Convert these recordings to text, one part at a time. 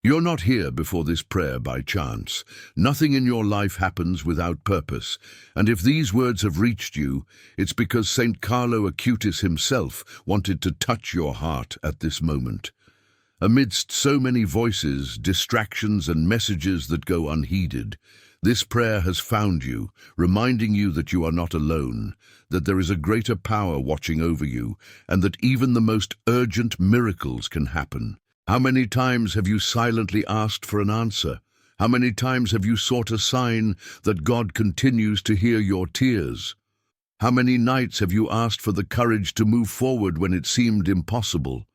You're not here before this prayer by chance. Nothing in your life happens without purpose. And if these words have reached you, it's because Saint Carlo Acutis himself wanted to touch your heart at this moment. Amidst so many voices, distractions, and messages that go unheeded, this prayer has found you, reminding you that you are not alone, that there is a greater power watching over you, and that even the most urgent miracles can happen. How many times have you silently asked for an answer? How many times have you sought a sign that God continues to hear your tears? How many nights have you asked for the courage to move forward when it seemed impossible?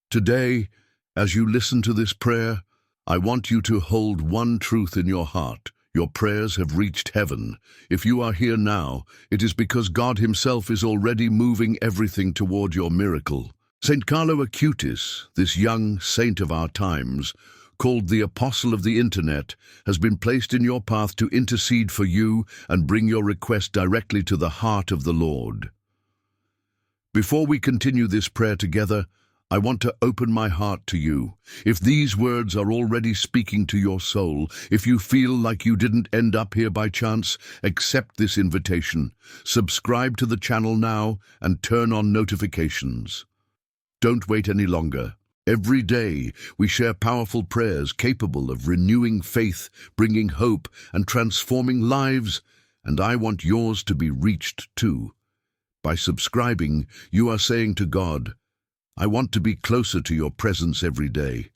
Today, as you listen to this prayer, I want you to hold one truth in your heart. Your prayers have reached heaven. If you are here now, it is because God Himself is already moving everything toward your miracle. Saint Carlo Acutis, this young saint of our times, called the Apostle of the Internet, has been placed in your path to intercede for you and bring your request directly to the heart of the Lord. Before we continue this prayer together, I want to open my heart to you. If these words are already speaking to your soul, if you feel like you didn't end up here by chance, accept this invitation. Subscribe to the channel now and turn on notifications. Don't wait any longer. Every day, we share powerful prayers capable of renewing faith, bringing hope, and transforming lives, and I want yours to be reached too. By subscribing, you are saying to God, I want to be closer to your presence every day.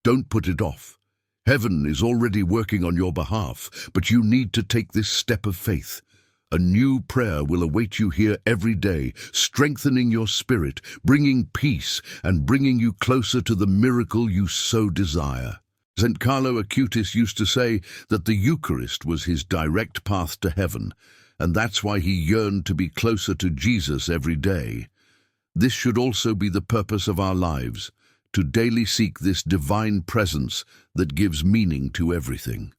Don't put it off. Heaven is already working on your behalf, but you need to take this step of faith. A new prayer will await you here every day, strengthening your spirit, bringing peace, and bringing you closer to the miracle you so desire. Saint Carlo Acutis used to say that the Eucharist was his direct path to heaven, and that's why he yearned to be closer to Jesus every day. This should also be the purpose of our lives, to daily seek this divine presence that gives meaning to everything.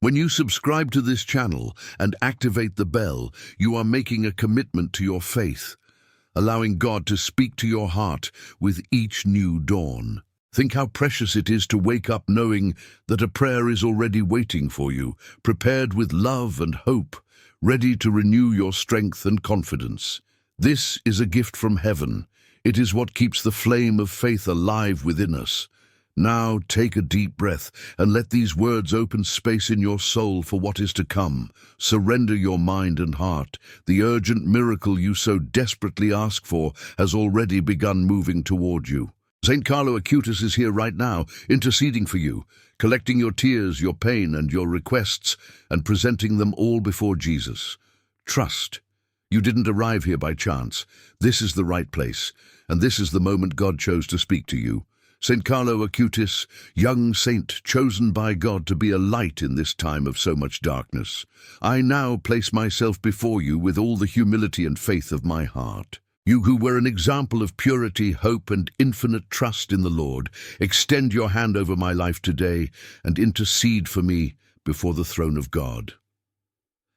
When you subscribe to this channel and activate the bell, you are making a commitment to your faith, allowing God to speak to your heart with each new dawn. Think how precious it is to wake up knowing that a prayer is already waiting for you, prepared with love and hope, ready to renew your strength and confidence. This is a gift from heaven. It is what keeps the flame of faith alive within us. Now take a deep breath and let these words open space in your soul for what is to come. Surrender your mind and heart. The urgent miracle you so desperately ask for has already begun moving toward you. Saint Carlo Acutis is here right now, interceding for you, collecting your tears, your pain, and your requests, and presenting them all before Jesus. Trust. You didn't arrive here by chance. This is the right place, and this is the moment God chose to speak to you. Saint Carlo Acutis, young saint chosen by God to be a light in this time of so much darkness, I now place myself before you with all the humility and faith of my heart. You who were an example of purity, hope, and infinite trust in the Lord, extend your hand over my life today and intercede for me before the throne of God.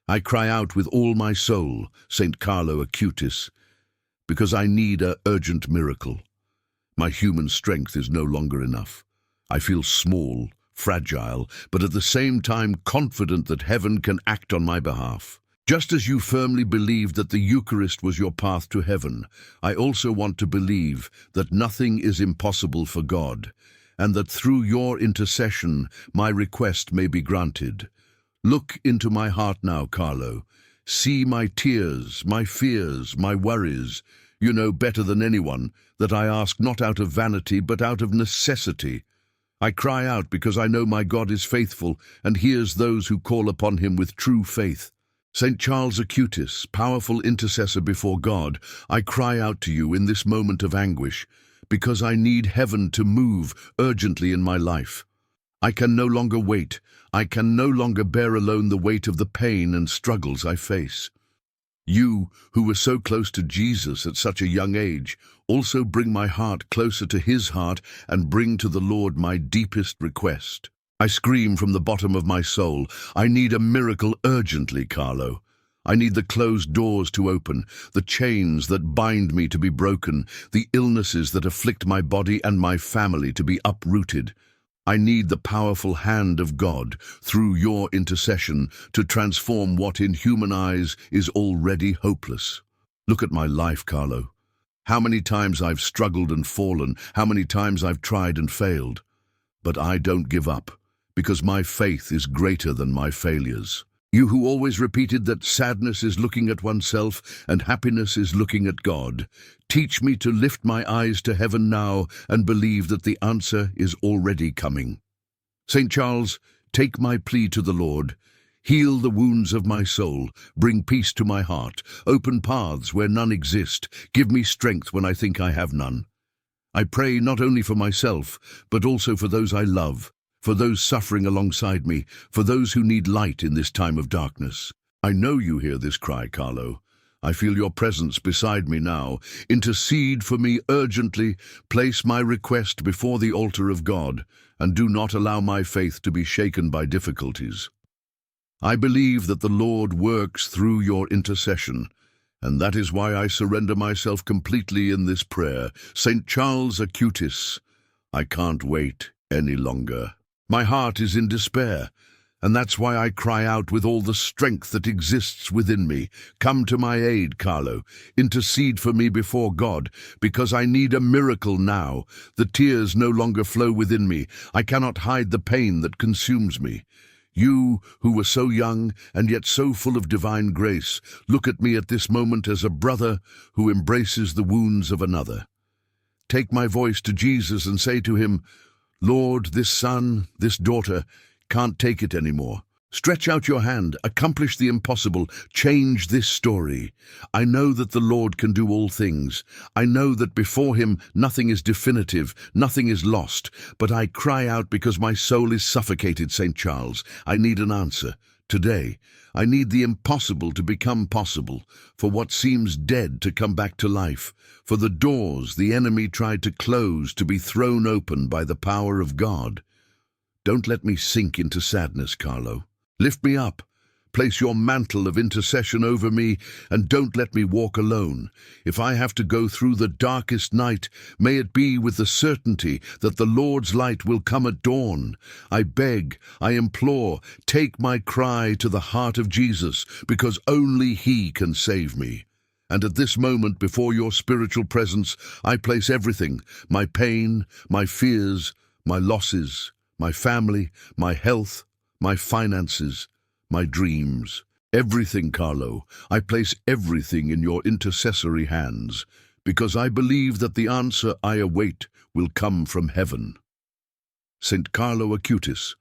I cry out with all my soul, Saint Carlo Acutis, because I need an urgent miracle. My human strength is no longer enough. I feel small, fragile, but at the same time confident that heaven can act on my behalf. Just as you firmly believed that the Eucharist was your path to heaven, I also want to believe that nothing is impossible for God, and that through your intercession my request may be granted. Look into my heart now, Carlo. See my tears, my fears, my worries. You know better than anyone that I ask not out of vanity but out of necessity. I cry out because I know my God is faithful and hears those who call upon him with true faith. Saint Charles Acutis, powerful intercessor before God, I cry out to you in this moment of anguish because I need heaven to move urgently in my life. I can no longer wait. I can no longer bear alone the weight of the pain and struggles I face. You, who were so close to Jesus at such a young age, also bring my heart closer to his heart and bring to the Lord my deepest request. I scream from the bottom of my soul, I need a miracle urgently, Carlo. I need the closed doors to open, the chains that bind me to be broken, the illnesses that afflict my body and my family to be uprooted. I need the powerful hand of God through your intercession to transform what in human eyes is already hopeless. Look at my life, Carlo. How many times I've struggled and fallen, how many times I've tried and failed. But I don't give up, because my faith is greater than my failures. You who always repeated that sadness is looking at oneself and happiness is looking at God, teach me to lift my eyes to heaven now and believe that the answer is already coming. St. Charles, take my plea to the Lord. Heal the wounds of my soul, bring peace to my heart, open paths where none exist, give me strength when I think I have none. I pray not only for myself, but also for those I love, for those suffering alongside me, for those who need light in this time of darkness. I know you hear this cry, Carlo. I feel your presence beside me now. Intercede for me urgently, place my request before the altar of God, and do not allow my faith to be shaken by difficulties. I believe that the Lord works through your intercession, and that is why I surrender myself completely in this prayer. Saint Carlo Acutis, I can't wait any longer. My heart is in despair, and that's why I cry out with all the strength that exists within me. Come to my aid, Carlo. Intercede for me before God, because I need a miracle now. The tears no longer flow within me. I cannot hide the pain that consumes me. You, who were so young and yet so full of divine grace, look at me at this moment as a brother who embraces the wounds of another. Take my voice to Jesus and say to him, Lord, this son, this daughter, can't take it anymore. Stretch out your hand, accomplish the impossible, change this story. I know that the Lord can do all things. I know that before him nothing is definitive, nothing is lost. But I cry out because my soul is suffocated, St. Charles. I need an answer. Today, I need the impossible to become possible, for what seems dead to come back to life, for the doors the enemy tried to close to be thrown open by the power of God. Don't let me sink into sadness, Carlo. Lift me up, place your mantle of intercession over me, and don't let me walk alone. If I have to go through the darkest night, may it be with the certainty that the Lord's light will come at dawn. I beg, I implore, take my cry to the heart of Jesus, because only he can save me. And at this moment before your spiritual presence, I place everything, my pain, my fears, my losses, my family, my health, my finances, my dreams, everything, Carlo. I place everything in your intercessory hands, because I believe that the answer I await will come from heaven. Saint Carlo Acutis,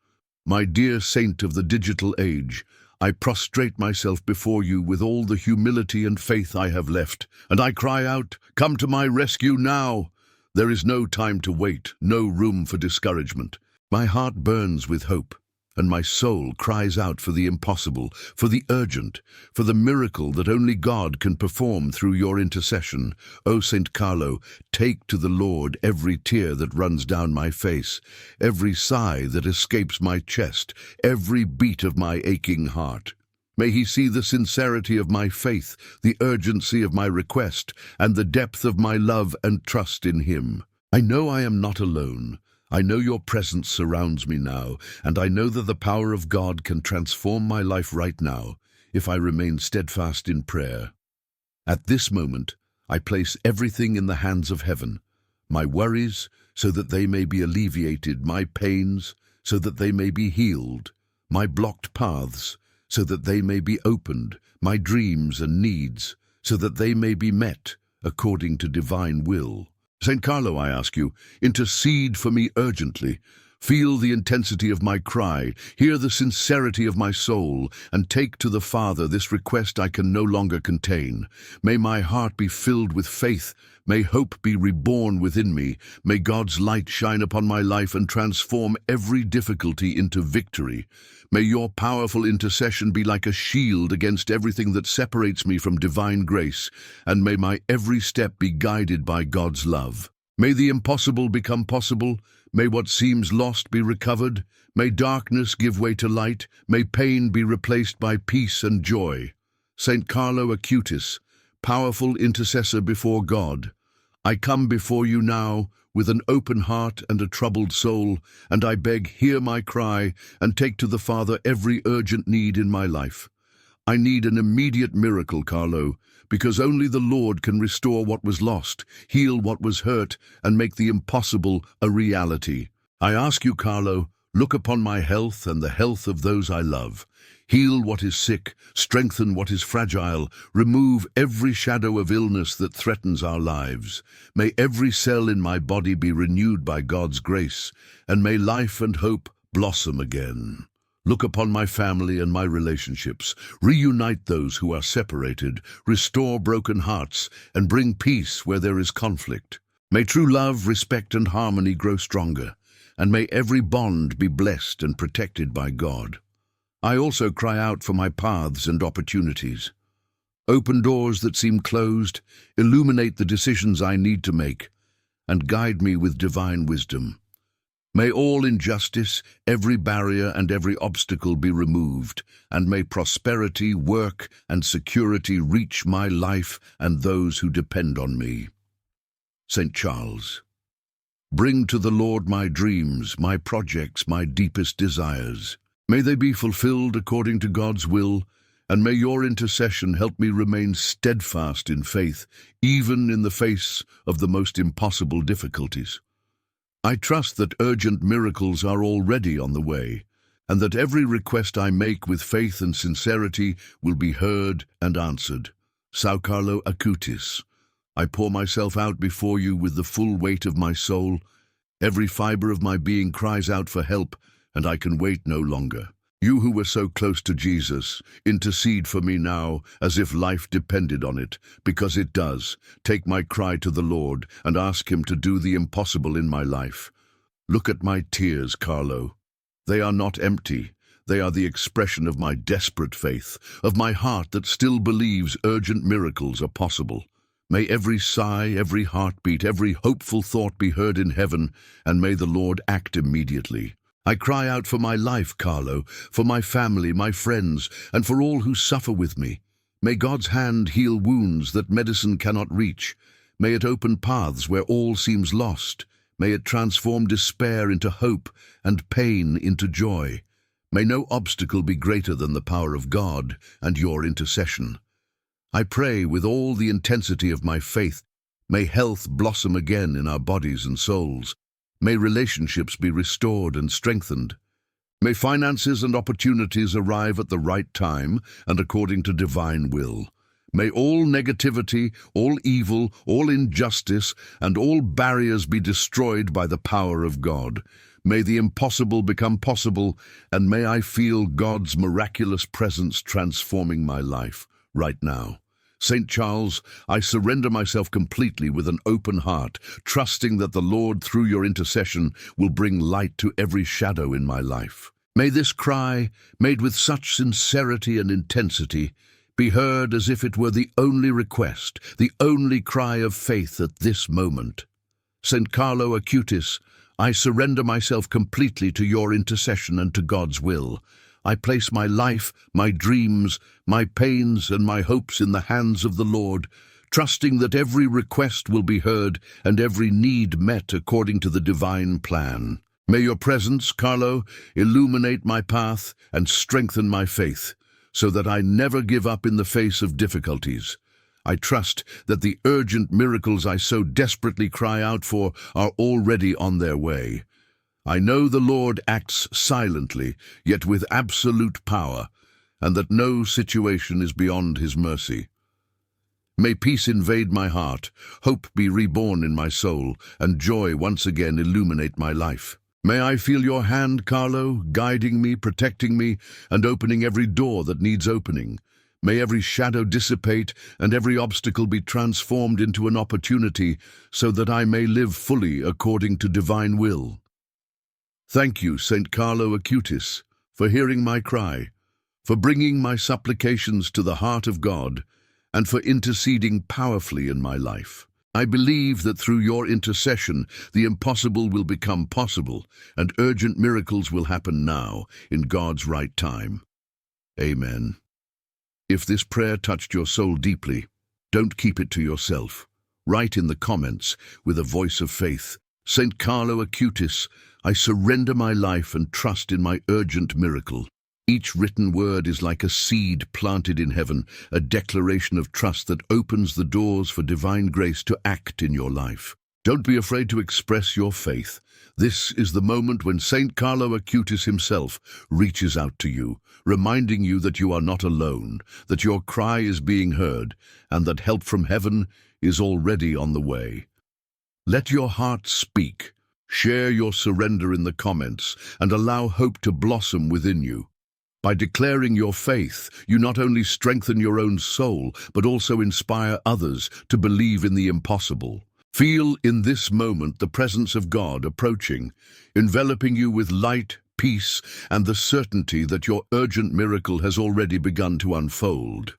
my dear saint of the digital age, I prostrate myself before you with all the humility and faith I have left, and I cry out, come to my rescue now. There is no time to wait, no room for discouragement. My heart burns with hope, and my soul cries out for the impossible, for the urgent, for the miracle that only God can perform through your intercession. O Saint Carlo, take to the Lord every tear that runs down my face, every sigh that escapes my chest, every beat of my aching heart. May he see the sincerity of my faith, the urgency of my request, and the depth of my love and trust in him. I know I am not alone. I know your presence surrounds me now, and I know that the power of God can transform my life right now if I remain steadfast in prayer. At this moment, I place everything in the hands of heaven, my worries so that they may be alleviated, my pains so that they may be healed, my blocked paths so that they may be opened, my dreams and needs so that they may be met according to divine will. Saint Carlo, I ask you, intercede for me urgently. Feel the intensity of my cry, hear the sincerity of my soul, and take to the Father this request I can no longer contain. May my heart be filled with faith, may hope be reborn within me, may God's light shine upon my life and transform every difficulty into victory. May your powerful intercession be like a shield against everything that separates me from divine grace, and may my every step be guided by God's love. May the impossible become possible, may what seems lost be recovered, may darkness give way to light, may pain be replaced by peace and joy. Saint Carlo Acutis, powerful intercessor before God, I come before you now with an open heart and a troubled soul, and I beg, hear my cry, and take to the Father every urgent need in my life. I need an immediate miracle, Carlo, because only the Lord can restore what was lost, heal what was hurt, and make the impossible a reality. I ask you, Carlo, look upon my health and the health of those I love. Heal what is sick, strengthen what is fragile, remove every shadow of illness that threatens our lives. May every cell in my body be renewed by God's grace, and may life and hope blossom again. Look upon my family and my relationships, reunite those who are separated, restore broken hearts, and bring peace where there is conflict. May true love, respect, and harmony grow stronger, and may every bond be blessed and protected by God. I also cry out for my paths and opportunities. Open doors that seem closed, illuminate the decisions I need to make, and guide me with divine wisdom. May all injustice, every barrier and every obstacle be removed, and may prosperity, work, and security reach my life and those who depend on me. St. Charles, bring to the Lord my dreams, my projects, my deepest desires. May they be fulfilled according to God's will, and may your intercession help me remain steadfast in faith, even in the face of the most impossible difficulties. I trust that urgent miracles are already on the way, and that every request I make with faith and sincerity will be heard and answered. Saint Carlo Acutis, I pour myself out before you with the full weight of my soul. Every fiber of my being cries out for help, and I can wait no longer. You who were so close to Jesus, intercede for me now as if life depended on it, because it does. Take my cry to the Lord and ask him to do the impossible in my life. Look at my tears, Carlo. They are not empty. They are the expression of my desperate faith, of my heart that still believes urgent miracles are possible. May every sigh, every heartbeat, every hopeful thought be heard in heaven, and may the Lord act immediately. I cry out for my life, Carlo, for my family, my friends, and for all who suffer with me. May God's hand heal wounds that medicine cannot reach. May it open paths where all seems lost. May it transform despair into hope and pain into joy. May no obstacle be greater than the power of God and your intercession. I pray with all the intensity of my faith, may health blossom again in our bodies and souls. May relationships be restored and strengthened. May finances and opportunities arrive at the right time and according to divine will. May all negativity, all evil, all injustice, and all barriers be destroyed by the power of God. May the impossible become possible, and may I feel God's miraculous presence transforming my life right now. St. Charles, I surrender myself completely with an open heart, trusting that the Lord, through your intercession, will bring light to every shadow in my life. May this cry, made with such sincerity and intensity, be heard as if it were the only request, the only cry of faith at this moment. Saint Carlo Acutis, I surrender myself completely to your intercession and to God's will. I place my life, my dreams, my pains, and my hopes in the hands of the Lord, trusting that every request will be heard and every need met according to the divine plan. May your presence, Carlo, illuminate my path and strengthen my faith, so that I never give up in the face of difficulties. I trust that the urgent miracles I so desperately cry out for are already on their way. I know the Lord acts silently, yet with absolute power, and that no situation is beyond his mercy. May peace invade my heart, hope be reborn in my soul, and joy once again illuminate my life. May I feel your hand, Carlo, guiding me, protecting me, and opening every door that needs opening. May every shadow dissipate and every obstacle be transformed into an opportunity so that I may live fully according to divine will. Thank you, Saint Carlo Acutis, for hearing my cry, for bringing my supplications to the heart of God, and for interceding powerfully in my life. I believe that through your intercession, the impossible will become possible, and urgent miracles will happen now, in God's right time. Amen. If this prayer touched your soul deeply, don't keep it to yourself. Write in the comments with a voice of faith, Saint Carlo Acutis, I surrender my life and trust in my urgent miracle. Each written word is like a seed planted in heaven, a declaration of trust that opens the doors for divine grace to act in your life. Don't be afraid to express your faith. This is the moment when Saint Carlo Acutis himself reaches out to you, reminding you that you are not alone, that your cry is being heard, and that help from heaven is already on the way. Let your heart speak. Share your surrender in the comments and allow hope to blossom within you. By declaring your faith, you not only strengthen your own soul, but also inspire others to believe in the impossible. Feel in this moment the presence of God approaching, enveloping you with light, peace, and the certainty that your urgent miracle has already begun to unfold.